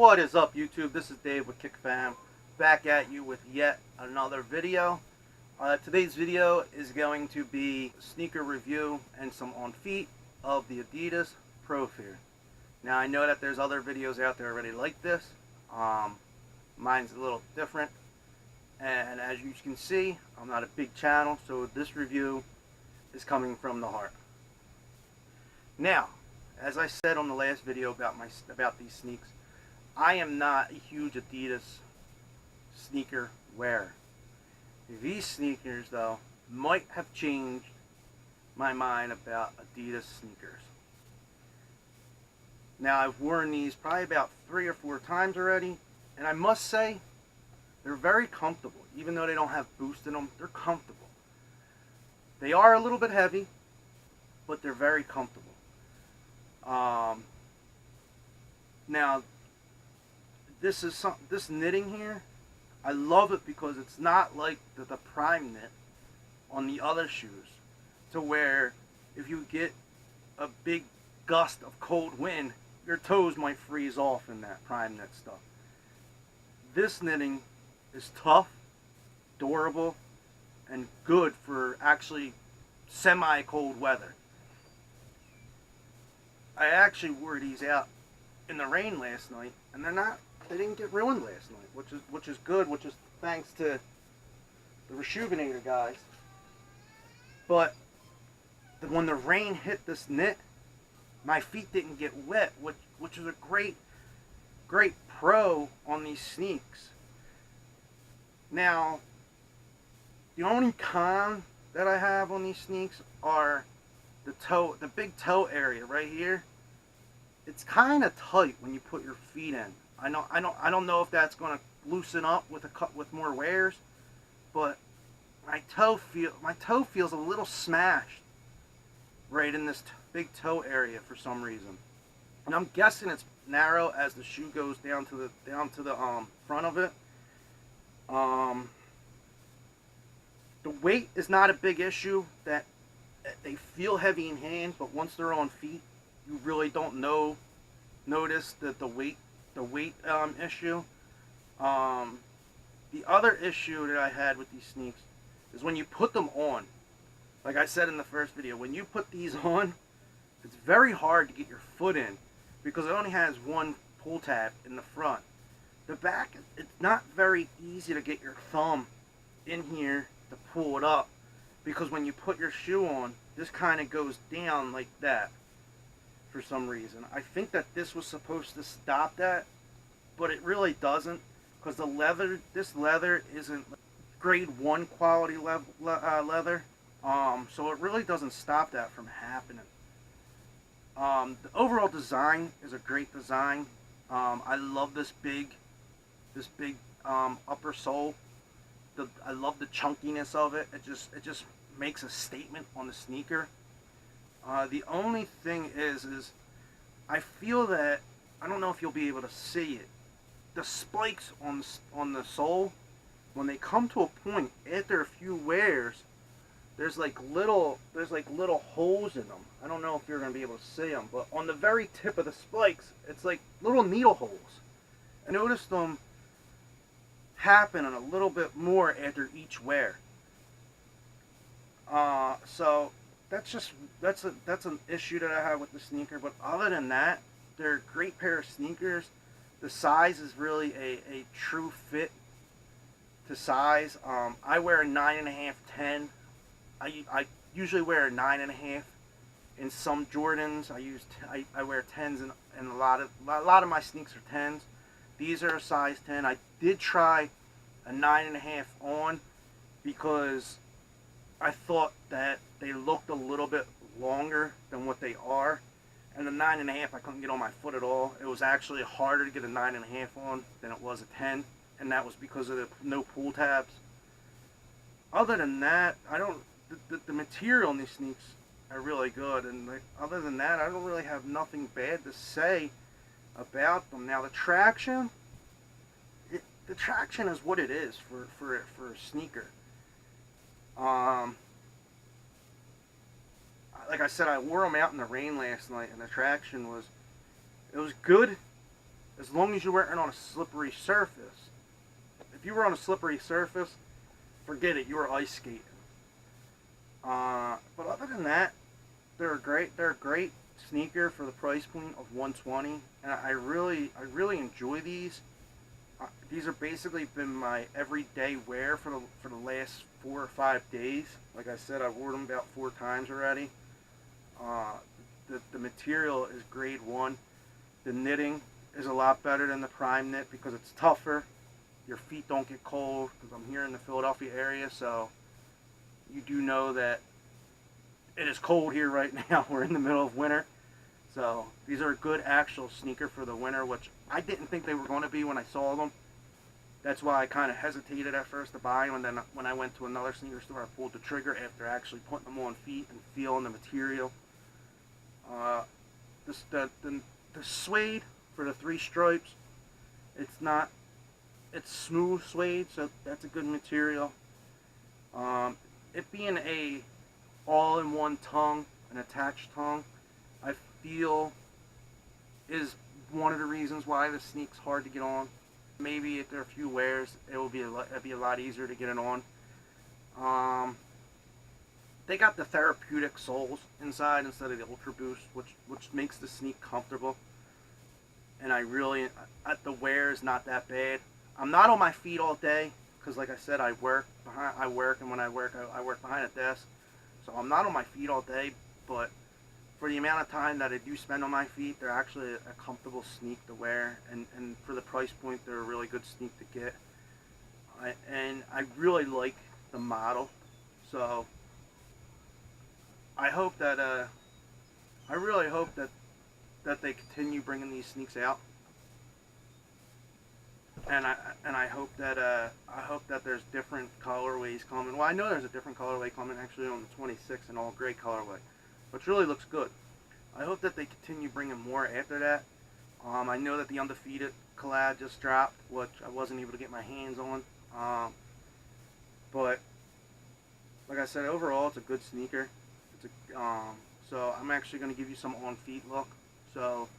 What is up, YouTube? This is Dave with Kickfam, back at you with yet another video. Today's video is going to be a sneaker review and some on feet of the Adidas Prophere. Now, I know that there's other videos out there already like this. Mine's a little different, and as you can see, I'm not a big channel, so this review is coming from the heart. Now, as I said on the last video about these sneaks, I am not a huge Adidas sneaker wearer. These sneakers, though, might have changed my mind about Adidas sneakers. Now, I've worn these probably about 3 or 4 times already, and I must say, they're very comfortable. Even though they don't have boost in them, they're comfortable. They are a little bit heavy, but they're very comfortable. Now, this knitting here, I love it because it's not like the prime knit on the other shoes, to where if you get a big gust of cold wind, your toes might freeze off in that prime knit stuff. This knitting is tough, durable, and good for actually semi-cold weather. I actually wore these out in the rain last night, and they didn't get ruined last night, which is good, which is thanks to the Rejuvenator guys. But when the rain hit this knit, my feet didn't get wet, which is a great pro on these sneaks. Now, the only con that I have on these sneaks are the big toe area right here. It's kind of tight when you put your feet in. I don't know if that's going to loosen up with more wears, but my toe feels a little smashed right in this big toe area for some reason. And I'm guessing it's narrow as the shoe goes down to the front of it. The weight is not a big issue. That they feel heavy in hand, but once they're on feet, you really don't notice that the weight issue. The other issue that I had with these sneaks is when you put them on. Like I said in the first video, when you put these on, it's very hard to get your foot in because it only has one pull tab in the front. The back, it's not very easy to get your thumb in here to pull it up, because when you put your shoe on, this kind of goes down like that for some reason. I think that this was supposed to stop that, but it really doesn't, because this leather isn't grade 1 quality leather, so it really doesn't stop that from happening. The overall design is a great design. I love this big upper sole. I love the chunkiness of it. It just makes a statement on the sneaker. The only thing is I feel that, I don't know if you'll be able to see it, the spikes on the sole, when they come to a point after a few wears, there's like little holes in them. I don't know if you're going to be able to see them, but on the very tip of the spikes, it's like little needle holes. I noticed them happen a little bit more after each wear. So that's an issue that I have with the sneaker. But other than that, they're a great pair of sneakers. The size is really a true fit to size. I wear a 9.5, 10. I usually wear a 9.5 in some Jordans. I wear 10s and a lot of my sneaks are 10s. These are a size 10. I did try a 9.5 on because I thought that they looked a little bit longer than what they are. And the 9.5 I couldn't get on my foot at all. It was actually harder to get a 9.5 on than it was a 10. And that was because of the no pull tabs. Other than that, the material in these sneaks are really good. And other than that, I don't really have nothing bad to say about them. Now, the traction is what it is for a sneaker. Like I said, I wore them out in the rain last night, and the traction was good. as long as you're wearing on a slippery surface. If you were on a slippery surface, forget it, you were ice skating. But other than that, they're a great sneaker for the price point of $120, and I really enjoy these. These are basically been my everyday wear for the last 4 or 5 days. Like I said, I've worn them about 4 times already. The material is grade 1. The knitting is a lot better than the prime knit because it's tougher. Your feet don't get cold, because I'm here in the Philadelphia area, so you do know that it is cold here right now. We're in the middle of winter. So these are a good actual sneaker for the winter, which I didn't think they were going to be when I saw them. That's why I kind of hesitated at first to buy them, and then when I went to another sneaker store, I pulled the trigger after actually putting them on feet and feeling the material. The suede for the 3 stripes, it's smooth suede, so that's a good material. It being a all-in-one tongue, an attached tongue, I feel is one of the reasons why the sneak's hard to get on. Maybe if there are a few wears, it'd be a lot easier to get it on. They got the therapeutic soles inside instead of the Ultra Boost, which makes the sneak comfortable. And the wear is not that bad. I'm not on my feet all day because, like I said, I work, and when I work behind a desk. So I'm not on my feet all day, but for the amount of time that I do spend on my feet, they're actually a comfortable sneak to wear, and for the price point, they're a really good sneak to get. And I really like the model, so I really hope that they continue bringing these sneaks out, and I hope that there's different colorways coming. Well, I know there's a different colorway coming actually on the 26th, an all gray colorway, which really looks good. I hope that they continue bringing more after that. I know that the Undefeated collab just dropped, which I wasn't able to get my hands on. But like I said, overall it's a good sneaker. So I'm actually going to give you some on feet look. So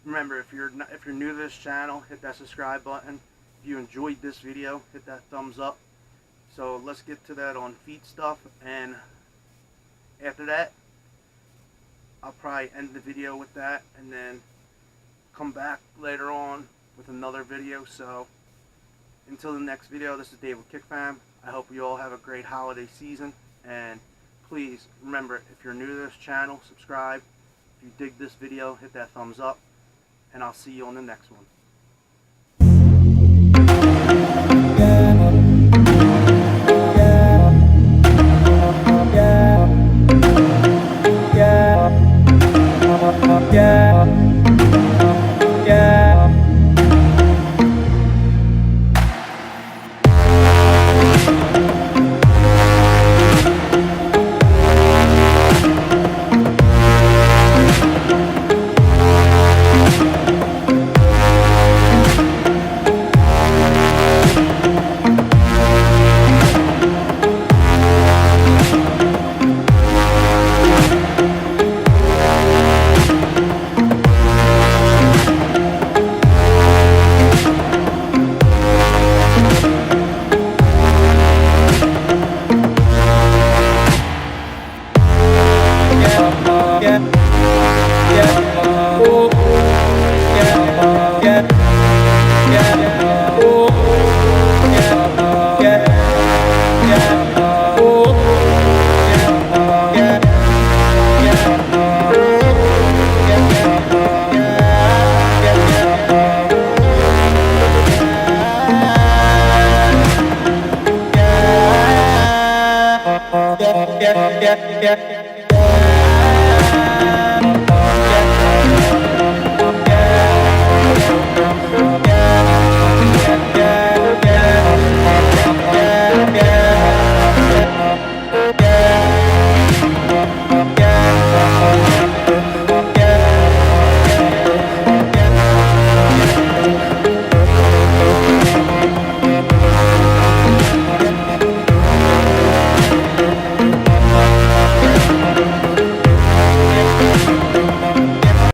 remember, if you're new to this channel, hit that subscribe button. If you enjoyed this video, hit that thumbs up. So let's get to that on feet stuff, and after that, I'll probably end the video with that and then come back later on with another video. So until the next video, this is Dave with Kickfam. I hope you all have a great holiday season, and please remember, if you're new to this channel, subscribe. If you dig this video, hit that thumbs up, and I'll see you on the next one. Yeah.